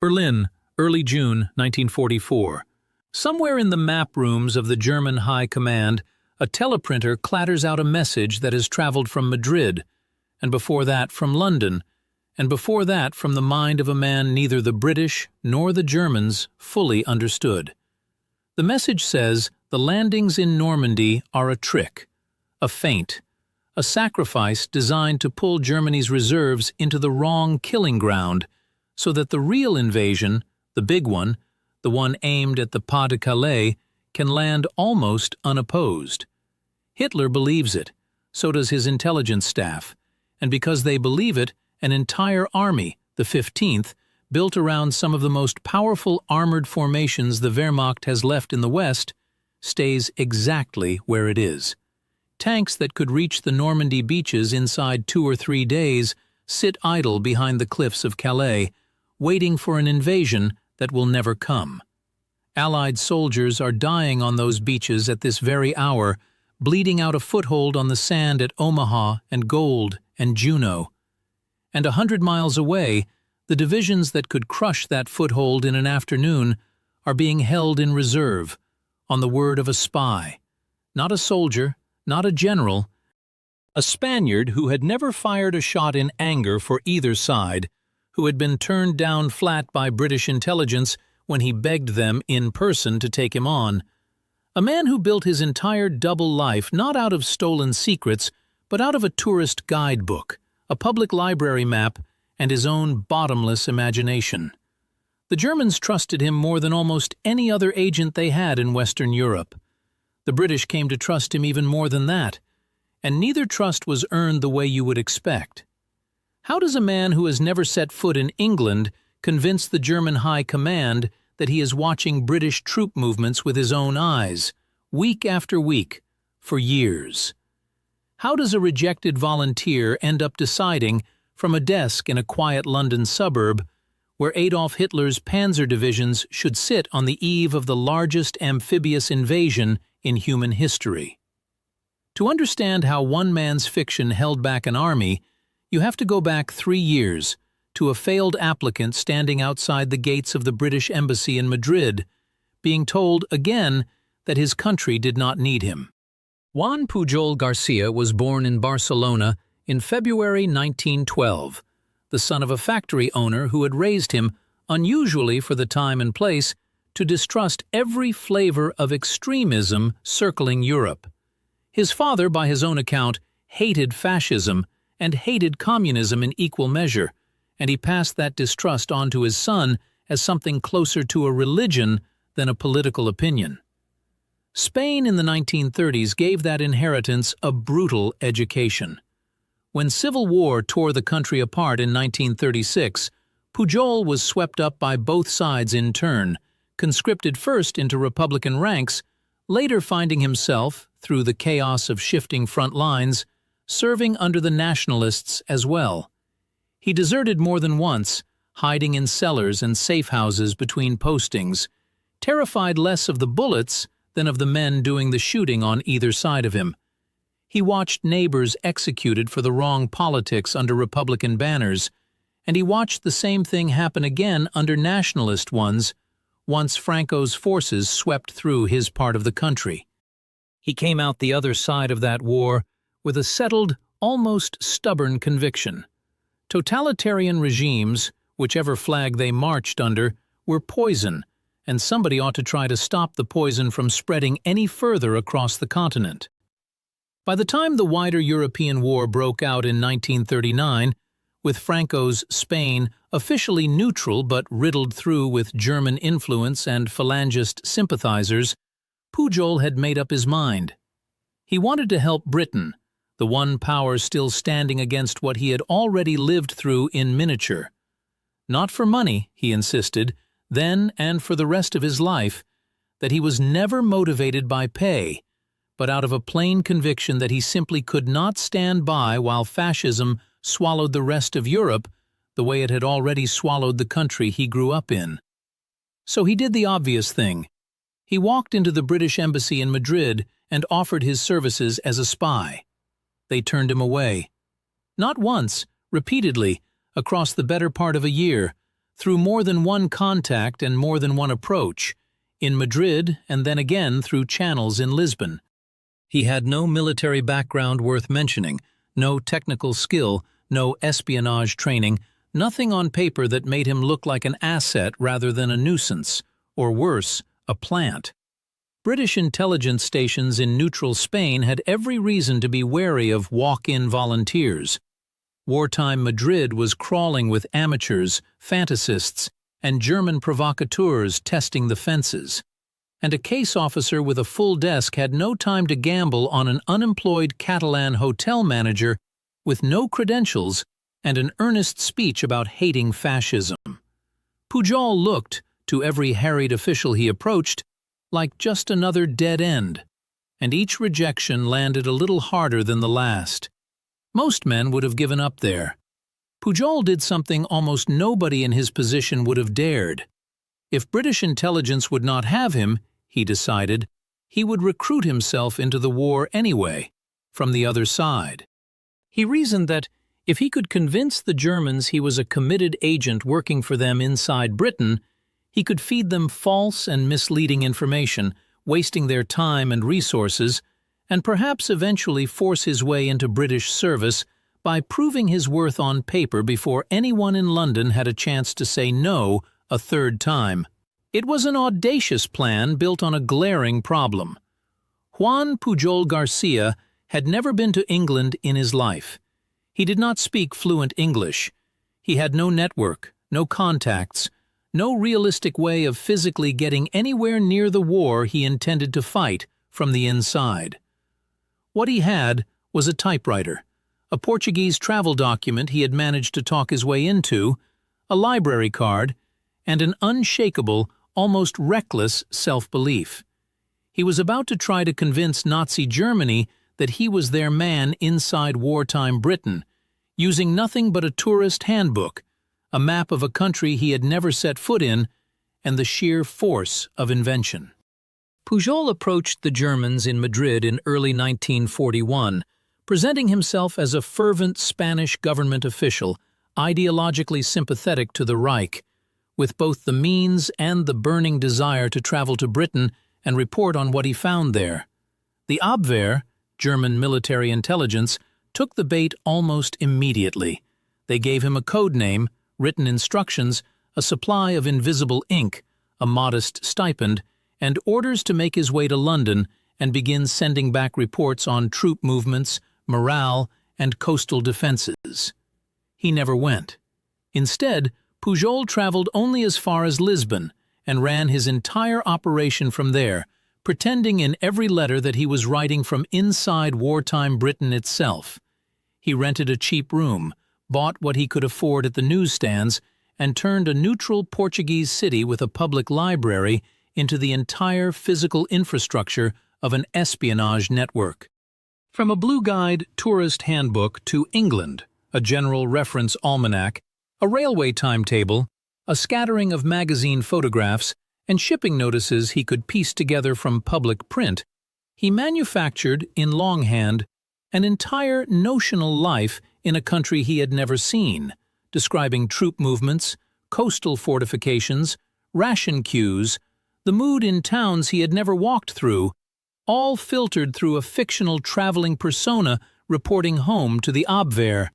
Berlin, early June 1944. Somewhere in the map rooms of the German High Command, a teleprinter clatters out a message that has traveled from Madrid, and before that from London, and before that from the mind of a man neither the British nor the Germans fully understood. The message says the landings in Normandy are a trick, a feint, a sacrifice designed to pull Germany's reserves into the wrong killing ground, so that the real invasion, the big one, the one aimed at the Pas-de-Calais, can land almost unopposed. Hitler believes it, so does his intelligence staff, and because they believe it, an entire army, the 15th, built around some of the most powerful armored formations the Wehrmacht has left in the West, stays exactly where it is. Tanks that could reach the Normandy beaches inside 2 or 3 days sit idle behind the cliffs of Calais, waiting for an invasion that will never come. Allied soldiers are dying on those beaches at this very hour, bleeding out a foothold on the sand at Omaha and Gold and Juno. And 100 miles away, the divisions that could crush that foothold in an afternoon are being held in reserve, on the word of a spy. Not a soldier, not a general, a Spaniard who had never fired a shot in anger for either side, who had been turned down flat by British intelligence when he begged them in person to take him on. A man who built his entire double life not out of stolen secrets, but out of a tourist guidebook, a public library map, and his own bottomless imagination. The Germans trusted him more than almost any other agent they had in Western Europe. The British came to trust him even more than that, and neither trust was earned the way you would expect. How does a man who has never set foot in England convince the German High Command that he is watching British troop movements with his own eyes, week after week, for years? How does a rejected volunteer end up deciding, from a desk in a quiet London suburb, where Adolf Hitler's panzer divisions should sit on the eve of the largest amphibious invasion in human history? To understand how one man's fiction held back an army, you have to go back 3 years, to a failed applicant standing outside the gates of the British Embassy in Madrid, being told again that his country did not need him. Juan Pujol Garcia was born in Barcelona in February 1912, the son of a factory owner who had raised him, unusually for the time and place, to distrust every flavor of extremism circling Europe. His father, by his own account, hated fascism and hated communism in equal measure, and he passed that distrust on to his son as something closer to a religion than a political opinion. Spain in the 1930s gave that inheritance a brutal education. When civil war tore the country apart in 1936, Pujol was swept up by both sides in turn, conscripted first into Republican ranks, later finding himself, through the chaos of shifting front lines, serving under the nationalists as well. He deserted more than once, hiding in cellars and safe houses between postings, terrified less of the bullets than of the men doing the shooting on either side of him. He watched neighbors executed for the wrong politics under Republican banners, and he watched the same thing happen again under nationalist ones once Franco's forces swept through his part of the country. He came out the other side of that war with a settled, almost stubborn conviction. Totalitarian regimes, whichever flag they marched under, were poison, and somebody ought to try to stop the poison from spreading any further across the continent. By the time the wider European war broke out in 1939, with Franco's Spain officially neutral but riddled through with German influence and Falangist sympathizers, Pujol had made up his mind. He wanted to help Britain, the one power still standing against what he had already lived through in miniature. Not for money, he insisted, then and for the rest of his life, that he was never motivated by pay, but out of a plain conviction that he simply could not stand by while fascism swallowed the rest of Europe the way it had already swallowed the country he grew up in. So he did the obvious thing. He walked into the British Embassy in Madrid and offered his services as a spy. They turned him away. Not once, repeatedly, across the better part of a year, through more than one contact and more than one approach, in Madrid and then again through channels in Lisbon. He had no military background worth mentioning, no technical skill, no espionage training, nothing on paper that made him look like an asset rather than a nuisance, or worse, a plant. British intelligence stations in neutral Spain had every reason to be wary of walk-in volunteers. Wartime Madrid was crawling with amateurs, fantasists, and German provocateurs testing the fences. And a case officer with a full desk had no time to gamble on an unemployed Catalan hotel manager with no credentials and an earnest speech about hating fascism. Pujol looked, to every harried official he approached, like just another dead end, and each rejection landed a little harder than the last. Most men would have given up there. Pujol did something almost nobody in his position would have dared. If British intelligence would not have him, he decided, he would recruit himself into the war anyway, from the other side. He reasoned that if he could convince the Germans he was a committed agent working for them inside Britain, he could feed them false and misleading information, wasting their time and resources, and perhaps eventually force his way into British service by proving his worth on paper before anyone in London had a chance to say no a third time. It was an audacious plan built on a glaring problem. Juan Pujol Garcia had never been to England in his life. He did not speak fluent English. He had no network, no contacts, no realistic way of physically getting anywhere near the war he intended to fight from the inside. What he had was a typewriter, a Portuguese travel document he had managed to talk his way into, a library card, and an unshakable, almost reckless self-belief. He was about to try to convince Nazi Germany that he was their man inside wartime Britain, using nothing but a tourist handbook, a map of a country he had never set foot in, and the sheer force of invention. Pujol approached the Germans in Madrid in early 1941, presenting himself as a fervent Spanish government official, ideologically sympathetic to the Reich, with both the means and the burning desire to travel to Britain and report on what he found there. The Abwehr, German military intelligence, took the bait almost immediately. They gave him a code name, written instructions, a supply of invisible ink, a modest stipend, and orders to make his way to London and begin sending back reports on troop movements, morale, and coastal defenses. He never went. Instead, Pujol traveled only as far as Lisbon and ran his entire operation from there, pretending in every letter that he was writing from inside wartime Britain itself. He rented a cheap room, bought what he could afford at the newsstands, and turned a neutral Portuguese city with a public library into the entire physical infrastructure of an espionage network. From a blue guide tourist handbook to England, a general reference almanac, a railway timetable, a scattering of magazine photographs, and shipping notices he could piece together from public print, he manufactured, in longhand, an entire notional life in a country he had never seen, describing troop movements, coastal fortifications, ration queues, the mood in towns he had never walked through, all filtered through a fictional traveling persona reporting home to the Abwehr.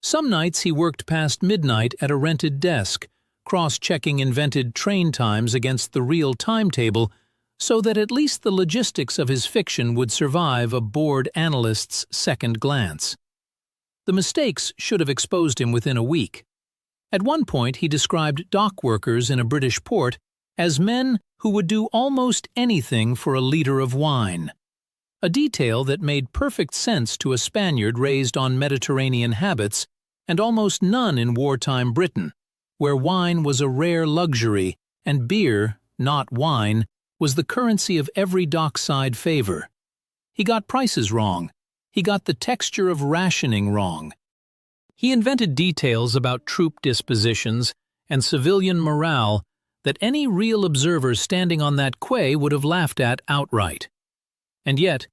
Some nights he worked past midnight at a rented desk, cross-checking invented train times against the real timetable so that at least the logistics of his fiction would survive a bored analyst's second glance. The mistakes should have exposed him within a week. At one point he described dock workers in a British port as men who would do almost anything for a liter of wine, a detail that made perfect sense to a Spaniard raised on Mediterranean habits and almost none in wartime Britain, where wine was a rare luxury and beer, not wine, was the currency of every dockside favor. He got prices wrong. He got the texture of rationing wrong. He invented details about troop dispositions and civilian morale that any real observer standing on that quay would have laughed at outright. And yet,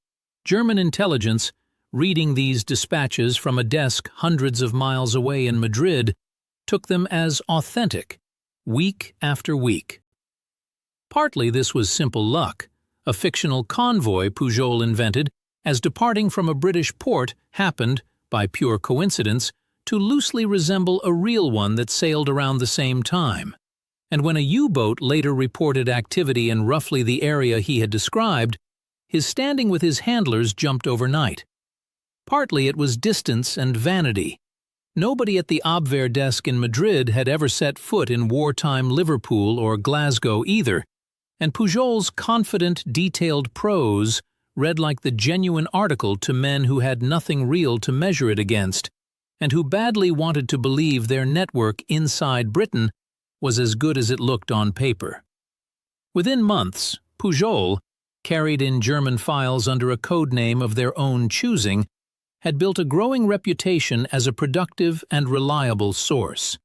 German intelligence, reading these dispatches from a desk hundreds of miles away in Madrid, took them as authentic, week after week. Partly this was simple luck. A fictional convoy Pujol invented as departing from a British port happened, by pure coincidence, to loosely resemble a real one that sailed around the same time. And when a U-boat later reported activity in roughly the area he had described, his standing with his handlers jumped overnight. Partly it was distance and vanity. Nobody at the Abwehr desk in Madrid had ever set foot in wartime Liverpool or Glasgow either, and Pujol's confident, detailed prose read like the genuine article to men who had nothing real to measure it against, and who badly wanted to believe their network inside Britain was as good as it looked on paper. Within months, Pujol, carried in German files under a code name of their own choosing, had built a growing reputation as a productive and reliable source.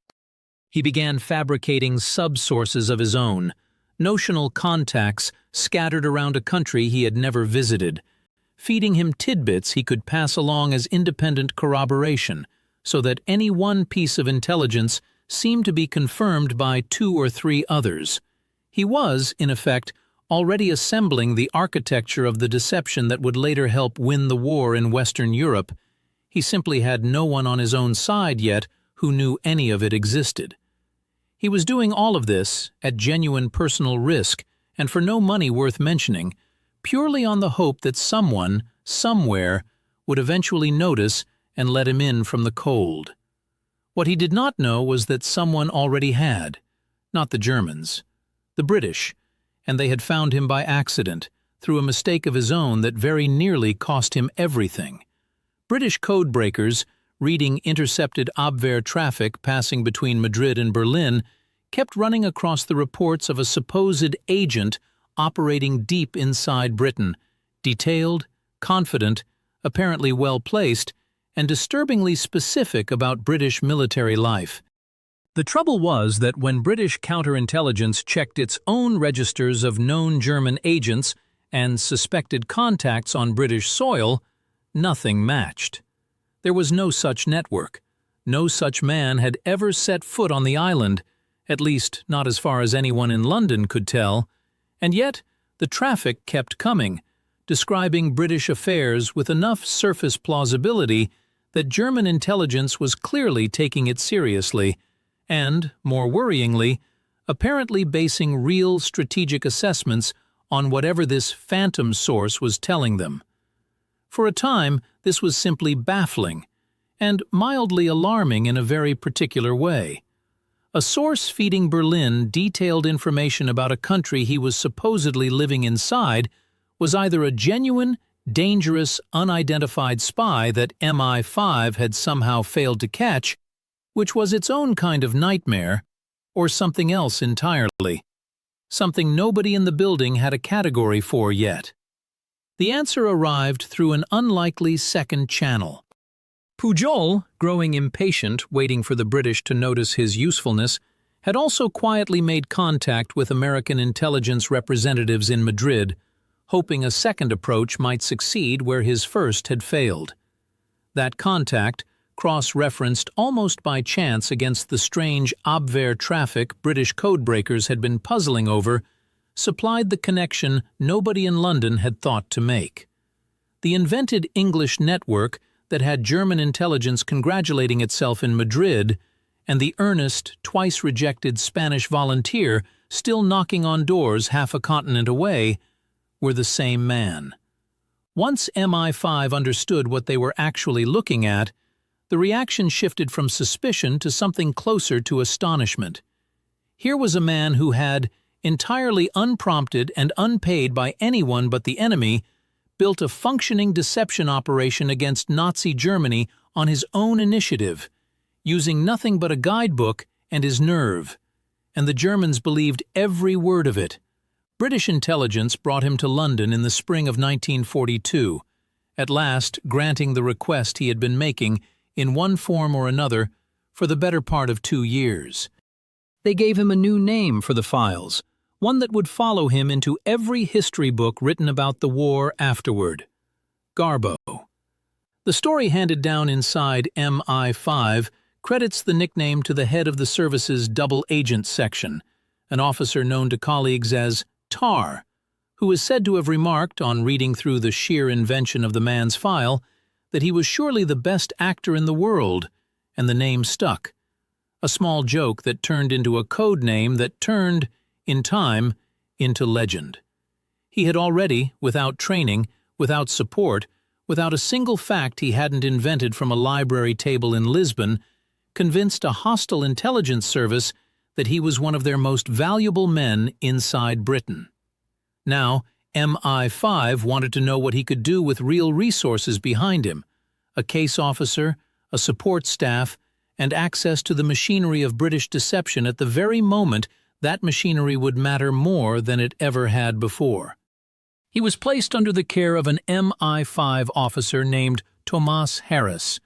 He began fabricating sub-sources of his own, notional contacts scattered around a country he had never visited, feeding him tidbits he could pass along as independent corroboration, so that any one piece of intelligence seemed to be confirmed by 2 or 3 others. He was, in effect, already assembling the architecture of the deception that would later help win the war in Western Europe. He simply had no one on his own side yet who knew any of it existed. He was doing all of this at genuine personal risk and for no money worth mentioning, purely on the hope that someone, somewhere, would eventually notice and let him in from the cold. What he did not know was that someone already had, not the Germans, the British, and they had found him by accident, through a mistake of his own that very nearly cost him everything. British codebreakers, reading intercepted Abwehr traffic passing between Madrid and Berlin, kept running across the reports of a supposed agent operating deep inside Britain, detailed, confident, apparently well-placed, and disturbingly specific about British military life. The trouble was that when British counterintelligence checked its own registers of known German agents and suspected contacts on British soil, nothing matched. There was no such network. No such man had ever set foot on the island, at least not as far as anyone in London could tell, and yet the traffic kept coming, describing British affairs with enough surface plausibility that German intelligence was clearly taking it seriously and, more worryingly, apparently basing real strategic assessments on whatever this phantom source was telling them. For a time, this was simply baffling and mildly alarming in a very particular way. A source feeding Berlin detailed information about a country he was supposedly living inside was either a genuine, dangerous, unidentified spy that MI5 had somehow failed to catch, which was its own kind of nightmare, or something else entirely, something nobody in the building had a category for yet. The answer arrived through an unlikely second channel. Pujol, growing impatient, waiting for the British to notice his usefulness, had also quietly made contact with American intelligence representatives in Madrid, hoping a second approach might succeed where his first had failed. That contact, cross-referenced almost by chance against the strange Abwehr traffic British codebreakers had been puzzling over, supplied the connection nobody in London had thought to make. The invented English network that had German intelligence congratulating itself in Madrid, and the earnest, twice-rejected Spanish volunteer still knocking on doors half a continent away, were the same man. Once MI5 understood what they were actually looking at, the reaction shifted from suspicion to something closer to astonishment. Here was a man who had, entirely unprompted and unpaid by anyone but the enemy, built a functioning deception operation against Nazi Germany on his own initiative, using nothing but a guidebook and his nerve. And the Germans believed every word of it. British intelligence brought him to London in the spring of 1942, at last granting the request he had been making, in one form or another, for the better part of 2 years. They gave him a new name for the files, one that would follow him into every history book written about the war afterward: Garbo. The story handed down inside MI5 credits the nickname to the head of the service's double agent section, an officer known to colleagues as Tar, who is said to have remarked, on reading through the sheer invention of the man's file, that he was surely the best actor in the world, and the name stuck. A small joke that turned into a code name that turned, in time, into legend. He had already, without training, without support, without a single fact he hadn't invented from a library table in Lisbon, convinced a hostile intelligence service that he was one of their most valuable men inside Britain. Now, MI5 wanted to know what he could do with real resources behind him, a case officer, a support staff, and access to the machinery of British deception at the very moment that machinery would matter more than it ever had before. He was placed under the care of an MI5 officer named Tomás Harris,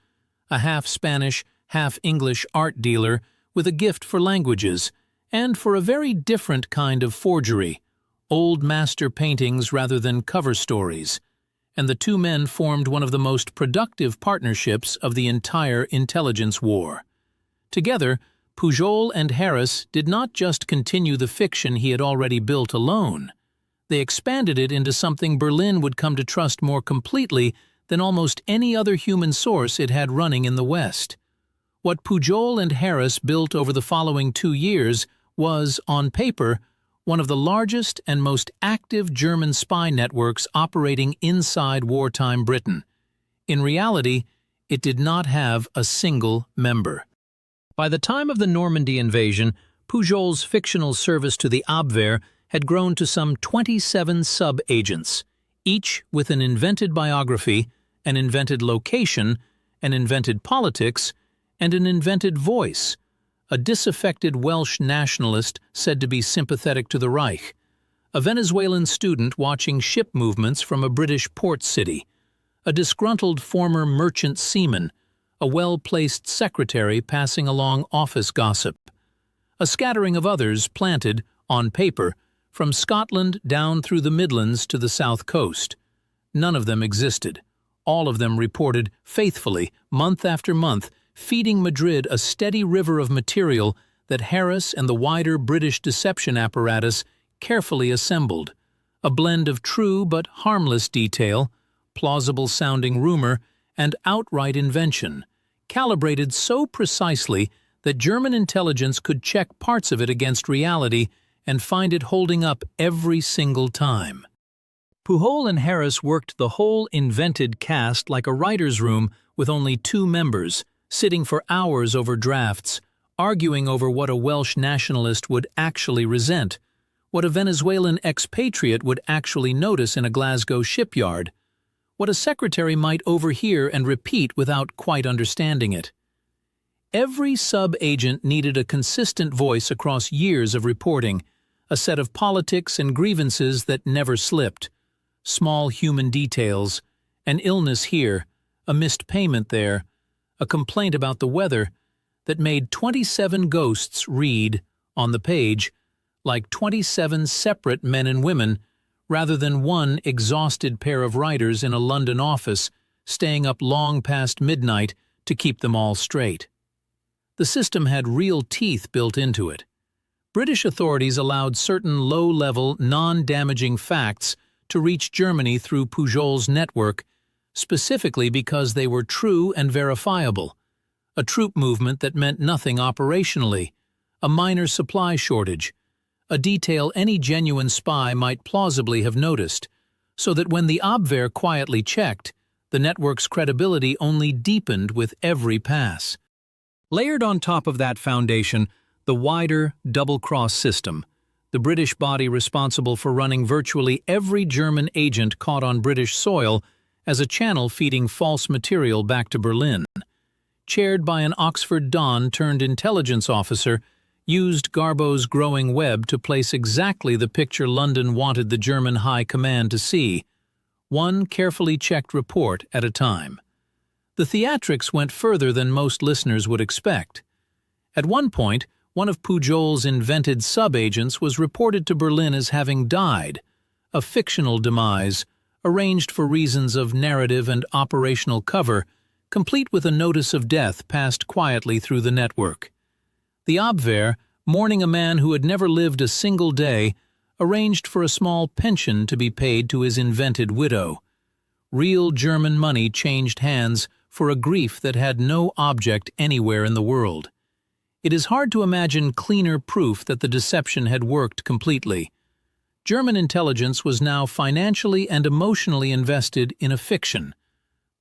a half-Spanish, half-English art dealer with a gift for languages, and for a very different kind of forgery, old master paintings rather than cover stories, and the two men formed one of the most productive partnerships of the entire intelligence war. Together, Pujol and Harris did not just continue the fiction he had already built alone. They expanded it into something Berlin would come to trust more completely than almost any other human source it had running in the West. What Pujol and Harris built over the following 2 years was, on paper, one of the largest and most active German spy networks operating inside wartime Britain. In reality, it did not have a single member. By the time of the Normandy invasion, Pujol's fictional service to the Abwehr had grown to some 27 sub-agents, each with an invented biography, an invented location, an invented politics, and an invented voice, a disaffected Welsh nationalist said to be sympathetic to the Reich, a Venezuelan student watching ship movements from a British port city, a disgruntled former merchant seaman, a well-placed secretary passing along office gossip, a scattering of others planted, on paper, from Scotland down through the Midlands to the South Coast. None of them existed. All of them reported faithfully, month after month, feeding Madrid a steady river of material that Harris and the wider British deception apparatus carefully assembled, a blend of true but harmless detail, plausible-sounding rumor, and outright invention, calibrated so precisely that German intelligence could check parts of it against reality and find it holding up every single time. Pujol and Harris worked the whole invented cast like a writer's room with only 2 members, sitting for hours over drafts, arguing over what a Welsh nationalist would actually resent, what a Venezuelan expatriate would actually notice in a Glasgow shipyard, what a secretary might overhear and repeat without quite understanding it. Every sub-agent needed a consistent voice across years of reporting, a set of politics and grievances that never slipped, small human details, an illness here, a missed payment there, a complaint about the weather that made 27 ghosts read, on the page, like 27 separate men and women, rather than one exhausted pair of writers in a London office staying up long past midnight to keep them all straight. The system had real teeth built into it. British authorities allowed certain low-level, non-damaging facts to reach Germany through Pujol's network, specifically because they were true and verifiable. A troop movement that meant nothing operationally, a minor supply shortage, a detail any genuine spy might plausibly have noticed, so that when the Abwehr quietly checked, the network's credibility only deepened with every pass. Layered on top of that foundation, the wider double-cross system, the British body responsible for running virtually every German agent caught on British soil as a channel feeding false material back to Berlin. Chaired by an Oxford Don turned intelligence officer, used Garbo's growing web to place exactly the picture London wanted the German High Command to see, one carefully checked report at a time. The theatrics went further than most listeners would expect. At one point, one of Pujol's invented sub-agents was reported to Berlin as having died, a fictional demise, arranged for reasons of narrative and operational cover, complete with a notice of death passed quietly through the network. The Abwehr, mourning a man who had never lived a single day, arranged for a small pension to be paid to his invented widow. Real German money changed hands for a grief that had no object anywhere in the world. It is hard to imagine cleaner proof that the deception had worked completely. German intelligence was now financially and emotionally invested in a fiction,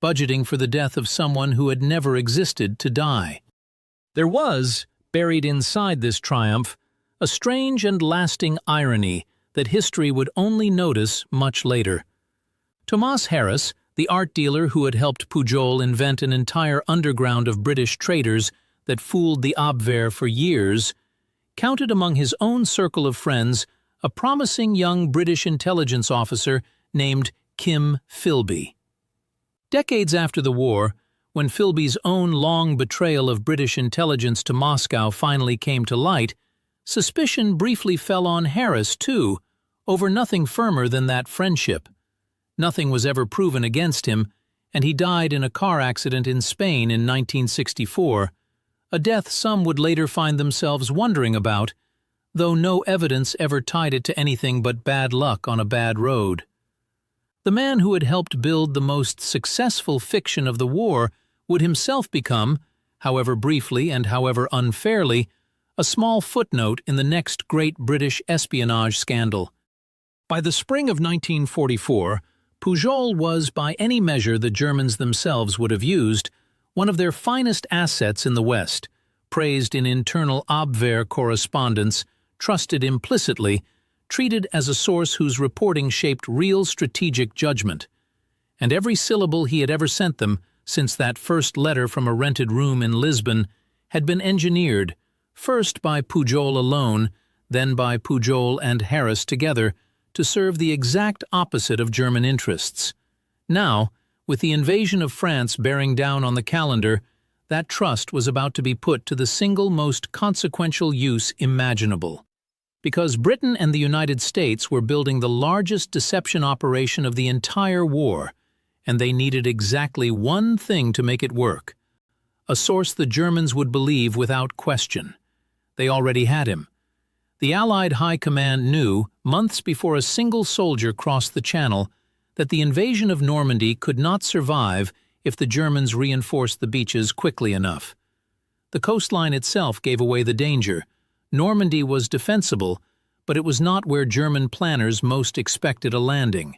budgeting for the death of someone who had never existed to die. There was, buried inside this triumph, a strange and lasting irony that history would only notice much later. Tomás Harris, the art dealer who had helped Pujol invent an entire underground of British traitors that fooled the Abwehr for years, counted among his own circle of friends a promising young British intelligence officer named Kim Philby. Decades after the war, when Philby's own long betrayal of British intelligence to Moscow finally came to light, suspicion briefly fell on Harris, too, over nothing firmer than that friendship. Nothing was ever proven against him, and he died in a car accident in Spain in 1964, a death some would later find themselves wondering about, though no evidence ever tied it to anything but bad luck on a bad road. The man who had helped build the most successful fiction of the war would himself become, however briefly and however unfairly, a small footnote in the next great British espionage scandal. By the spring of 1944, Pujol was, by any measure the Germans themselves would have used, one of their finest assets in the West, praised in internal Abwehr correspondence, trusted implicitly, treated as a source whose reporting shaped real strategic judgment. And every syllable he had ever sent them, since that first letter from a rented room in Lisbon, had been engineered, first by Pujol alone, then by Pujol and Harris together, to serve the exact opposite of German interests. Now, with the invasion of France bearing down on the calendar, that trust was about to be put to the single most consequential use imaginable. Because Britain and the United States were building the largest deception operation of the entire war, and they needed exactly one thing to make it work: a source the Germans would believe without question. They already had him. The Allied High Command knew, months before a single soldier crossed the Channel, that the invasion of Normandy could not survive if the Germans reinforced the beaches quickly enough. The coastline itself gave away the danger. Normandy was defensible, but it was not where German planners most expected a landing.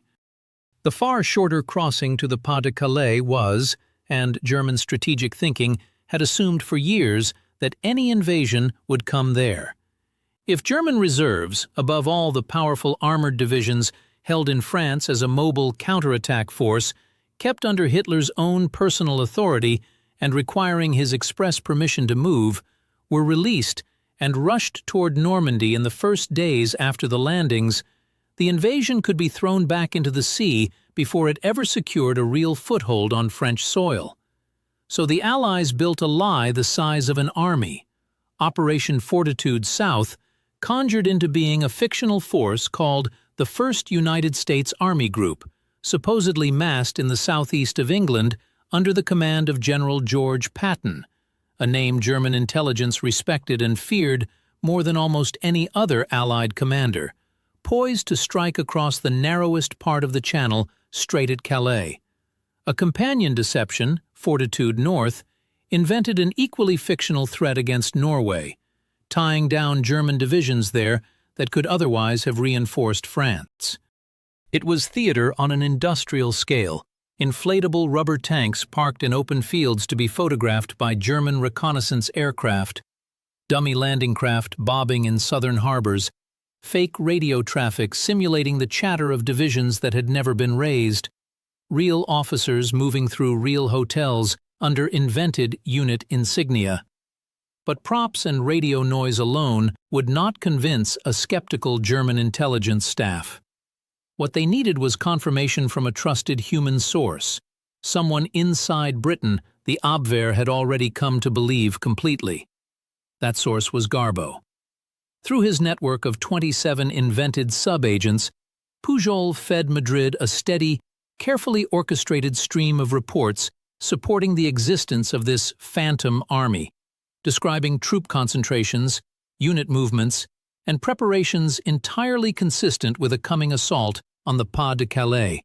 The far shorter crossing to the Pas-de-Calais was, and German strategic thinking had assumed for years, that any invasion would come there. If German reserves, above all the powerful armored divisions held in France as a mobile counterattack force, kept under Hitler's own personal authority and requiring his express permission to move, were released and rushed toward Normandy in the first days after the landings, the invasion could be thrown back into the sea before it ever secured a real foothold on French soil. So the Allies built a lie the size of an army. Operation Fortitude South conjured into being a fictional force called the 1st United States Army Group, supposedly massed in the southeast of England under the command of General George Patton, a name German intelligence respected and feared more than almost any other Allied commander, poised to strike across the narrowest part of the Channel straight at Calais. A companion deception, Fortitude North, invented an equally fictional threat against Norway, tying down German divisions there that could otherwise have reinforced France. It was theater on an industrial scale, inflatable rubber tanks parked in open fields to be photographed by German reconnaissance aircraft, dummy landing craft bobbing in southern harbors, fake radio traffic simulating the chatter of divisions that had never been raised, real officers moving through real hotels under invented unit insignia. But props and radio noise alone would not convince a skeptical German intelligence staff. What they needed was confirmation from a trusted human source, someone inside Britain the Abwehr had already come to believe completely. That source was Garbo. Through his network of 27 invented sub-agents, Pujol fed Madrid a steady, carefully orchestrated stream of reports supporting the existence of this phantom army, describing troop concentrations, unit movements, and preparations entirely consistent with a coming assault on the Pas-de-Calais,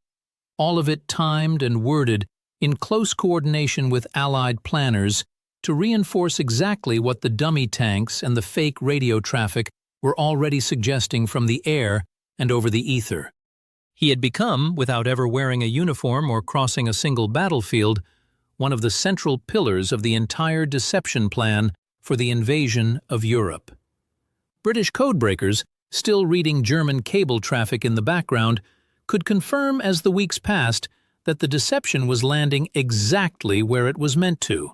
all of it timed and worded in close coordination with Allied planners to reinforce exactly what the dummy tanks and the fake radio traffic were already suggesting from the air and over the ether. He had become, without ever wearing a uniform or crossing a single battlefield, one of the central pillars of the entire deception plan for the invasion of Europe. British codebreakers, still reading German cable traffic in the background, could confirm as the weeks passed that the deception was landing exactly where it was meant to.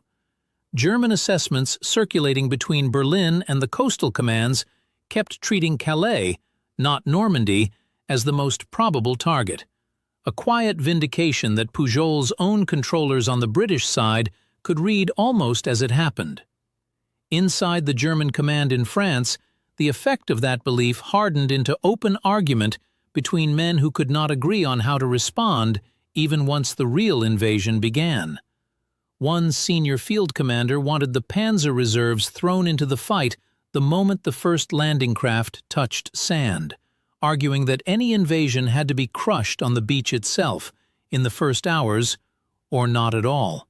German assessments circulating between Berlin and the coastal commands kept treating Calais, not Normandy, as the most probable target, a quiet vindication that Pujol's own controllers on the British side could read almost as it happened. Inside the German command in France, the effect of that belief hardened into open argument between men who could not agree on how to respond even once the real invasion began. One senior field commander wanted the panzer reserves thrown into the fight the moment the first landing craft touched sand, arguing that any invasion had to be crushed on the beach itself in the first hours, or not at all.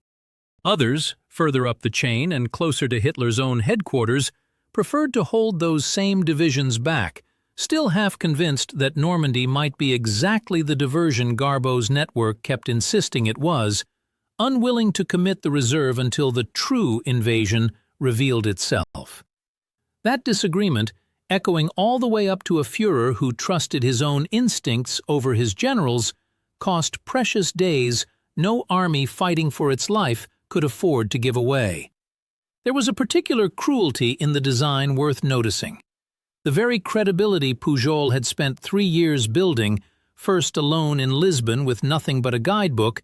Others, further up the chain and closer to Hitler's own headquarters, preferred to hold those same divisions back, still half convinced that Normandy might be exactly the diversion Garbo's network kept insisting it was, unwilling to commit the reserve until the true invasion revealed itself. That disagreement, echoing all the way up to a Führer who trusted his own instincts over his generals, cost precious days no army fighting for its life could afford to give away. There was a particular cruelty in the design worth noticing. The very credibility Pujol had spent 3 years building, first alone in Lisbon with nothing but a guidebook,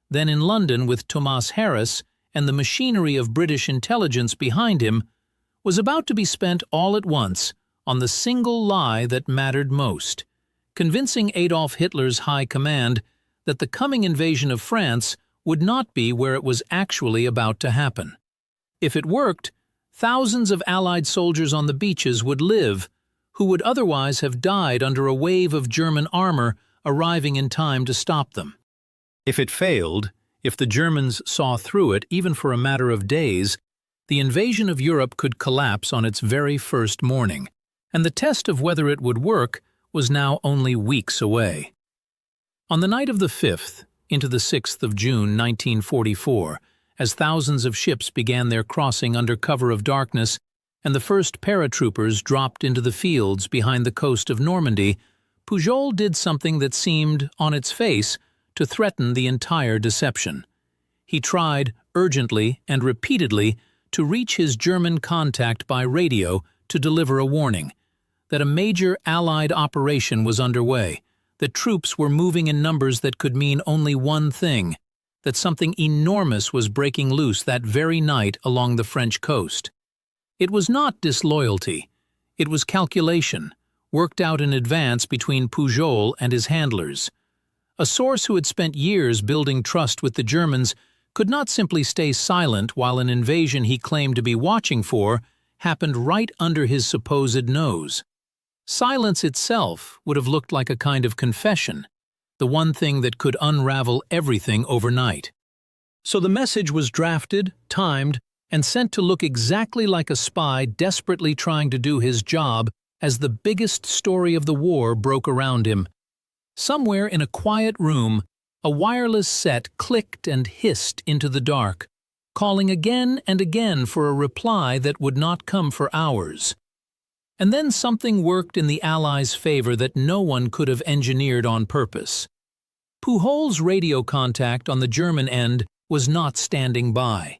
then in London with Tomás Harris and the machinery of British intelligence behind him, was about to be spent all at once on the single lie that mattered most, convincing Adolf Hitler's high command that the coming invasion of France would not be where it was actually about to happen. If it worked, thousands of Allied soldiers on the beaches would live, who would otherwise have died under a wave of German armor arriving in time to stop them. If it failed, if the Germans saw through it even for a matter of days, the invasion of Europe could collapse on its very first morning, and the test of whether it would work was now only weeks away. On the night of the 5th, into the 6th of June 1944, as thousands of ships began their crossing under cover of darkness and the first paratroopers dropped into the fields behind the coast of Normandy, Pujol did something that seemed, on its face, to threaten the entire deception. He tried, urgently and repeatedly, to reach his German contact by radio to deliver a warning that a major Allied operation was underway, that troops were moving in numbers that could mean only one thing, that something enormous was breaking loose that very night along the French coast. It was not disloyalty. It was calculation, worked out in advance between Pujol and his handlers. A source who had spent years building trust with the Germans could not simply stay silent while an invasion he claimed to be watching for happened right under his supposed nose. Silence itself would have looked like a kind of confession, the one thing that could unravel everything overnight. So the message was drafted, timed, and sent to look exactly like a spy desperately trying to do his job as the biggest story of the war broke around him. Somewhere in a quiet room, a wireless set clicked and hissed into the dark, calling again and again for a reply that would not come for hours. And then something worked in the Allies' favor that no one could have engineered on purpose. Pujol's radio contact on the German end was not standing by.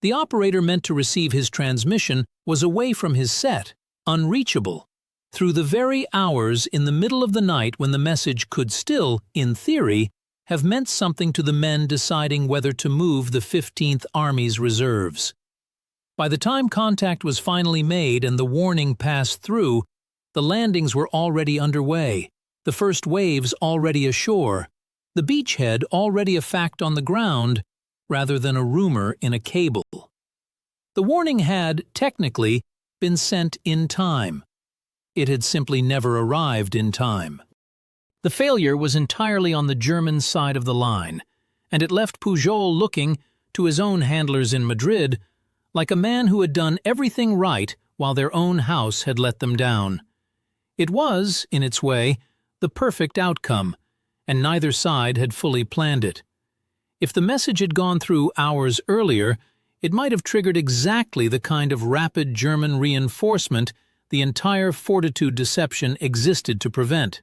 The operator meant to receive his transmission was away from his set, unreachable, through the very hours in the middle of the night when the message could still, in theory, have meant something to the men deciding whether to move the 15th Army's reserves. By the time contact was finally made and the warning passed through, the landings were already underway, the first waves already ashore, the beachhead already a fact on the ground, rather than a rumor in a cable. The warning had, technically, been sent in time. It had simply never arrived in time. The failure was entirely on the German side of the line, and it left Pujol looking, to his own handlers in Madrid, like a man who had done everything right while their own house had let them down. It was, in its way, the perfect outcome, and neither side had fully planned it. If the message had gone through hours earlier, it might have triggered exactly the kind of rapid German reinforcement the entire Fortitude deception existed to prevent.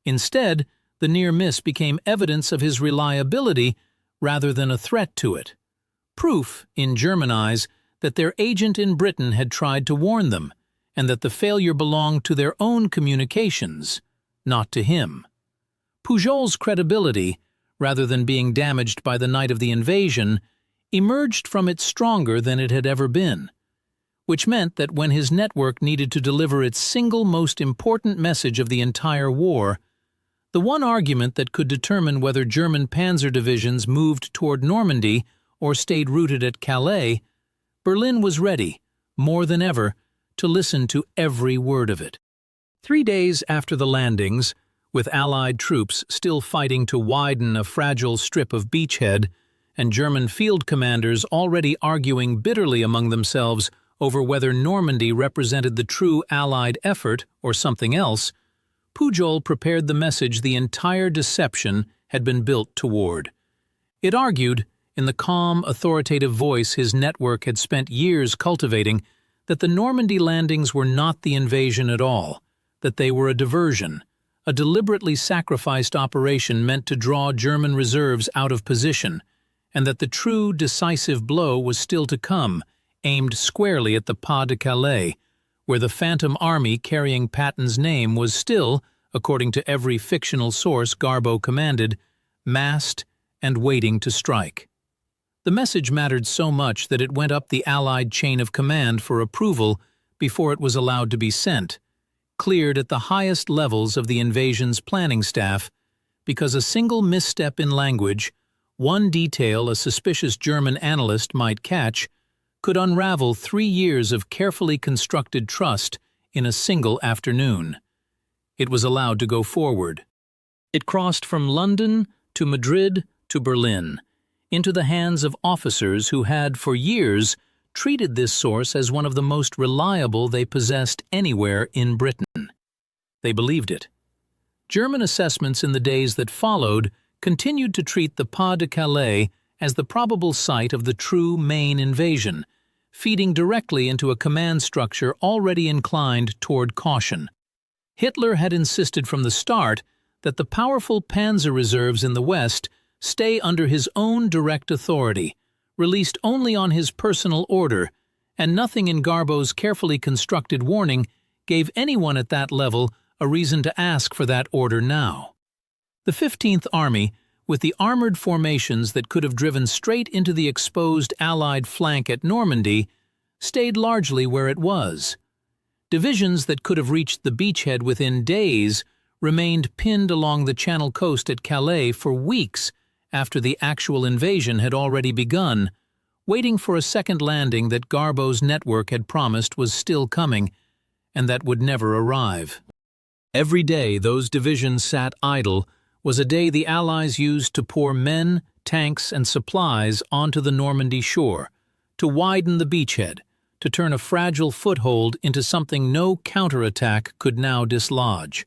Instead, the near miss became evidence of his reliability rather than a threat to it. Proof, in German eyes, that their agent in Britain had tried to warn them, and that the failure belonged to their own communications, not to him. Pujol's credibility, rather than being damaged by the night of the invasion, emerged from it stronger than it had ever been, which meant that when his network needed to deliver its single most important message of the entire war, the one argument that could determine whether German panzer divisions moved toward Normandy or stayed rooted at Calais, Berlin was ready, more than ever, to listen to every word of it. 3 days after the landings, with Allied troops still fighting to widen a fragile strip of beachhead, and German field commanders already arguing bitterly among themselves over whether Normandy represented the true Allied effort or something else, Pujol prepared the message the entire deception had been built toward. It argued, in the calm, authoritative voice his network had spent years cultivating, that the Normandy landings were not the invasion at all, that they were a diversion, a deliberately sacrificed operation meant to draw German reserves out of position, and that the true, decisive blow was still to come, aimed squarely at the Pas-de-Calais, where the phantom army carrying Patton's name was still, according to every fictional source Garbo commanded, massed and waiting to strike. The message mattered so much that it went up the Allied chain of command for approval before it was allowed to be sent, cleared at the highest levels of the invasion's planning staff, because a single misstep in language, one detail a suspicious German analyst might catch, could unravel 3 years of carefully constructed trust in a single afternoon. It was allowed to go forward. It crossed from London to Madrid to Berlin, into the hands of officers who had, for years, treated this source as one of the most reliable they possessed anywhere in Britain. They believed it. German assessments in the days that followed continued to treat the Pas-de-Calais as the probable site of the true main invasion, feeding directly into a command structure already inclined toward caution. Hitler had insisted from the start that the powerful panzer reserves in the West stay under his own direct authority, released only on his personal order, and nothing in Garbo's carefully constructed warning gave anyone at that level a reason to ask for that order now. The 15th Army, with the armored formations that could have driven straight into the exposed Allied flank at Normandy, stayed largely where it was. Divisions that could have reached the beachhead within days remained pinned along the Channel coast at Calais for weeks after the actual invasion had already begun, waiting for a second landing that Garbo's network had promised was still coming, and that would never arrive. Every day those divisions sat idle was a day the Allies used to pour men, tanks, and supplies onto the Normandy shore, to widen the beachhead, to turn a fragile foothold into something no counterattack could now dislodge.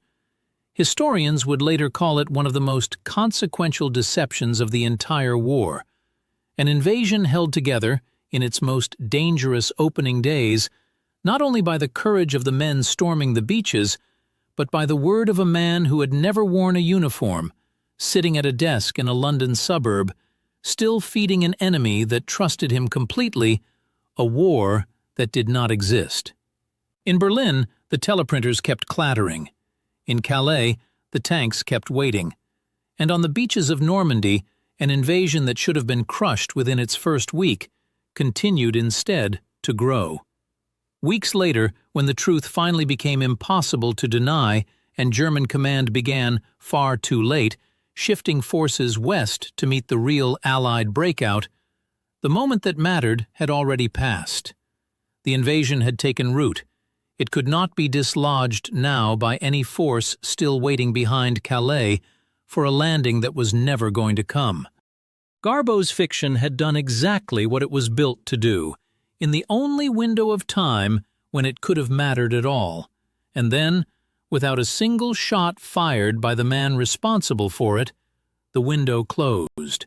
Historians would later call it one of the most consequential deceptions of the entire war. An invasion held together, in its most dangerous opening days, not only by the courage of the men storming the beaches, but by the word of a man who had never worn a uniform, sitting at a desk in a London suburb, still feeding an enemy that trusted him completely, a war that did not exist. In Berlin, the teleprinters kept clattering. In Calais, the tanks kept waiting. And on the beaches of Normandy, an invasion that should have been crushed within its first week continued instead to grow. Weeks later, when the truth finally became impossible to deny and German command began, far too late, shifting forces west to meet the real Allied breakout, The moment that mattered had already passed. The invasion had taken root. It could not be dislodged now by any force still waiting behind Calais for a landing that was never going to come. Garbo's fiction had done exactly what it was built to do, in the only window of time when it could have mattered at all, and then, without a single shot fired by the man responsible for it, the window closed.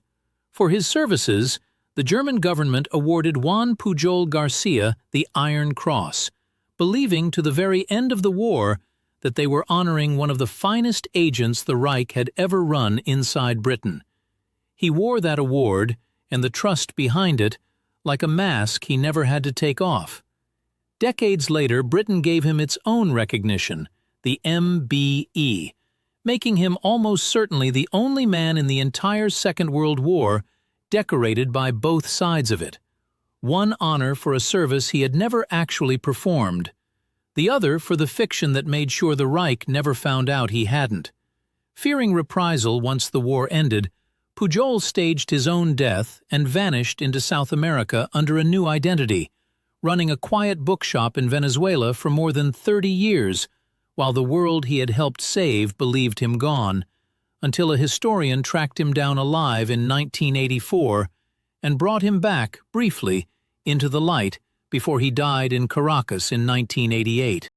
For his services, the German government awarded Juan Pujol Garcia the Iron Cross, believing to the very end of the war that they were honoring one of the finest agents the Reich had ever run inside Britain. He wore that award, and the trust behind it, like a mask he never had to take off. Decades later, Britain gave him its own recognition, the MBE, making him almost certainly the only man in the entire Second World War decorated by both sides of it. One honor for a service he had never actually performed, the other for the fiction that made sure the Reich never found out he hadn't. Fearing reprisal once the war ended, Pujol staged his own death and vanished into South America under a new identity, running a quiet bookshop in Venezuela for more than 30 years, while the world he had helped save believed him gone, until a historian tracked him down alive in 1984 and brought him back, briefly, into the light before he died in Caracas in 1988.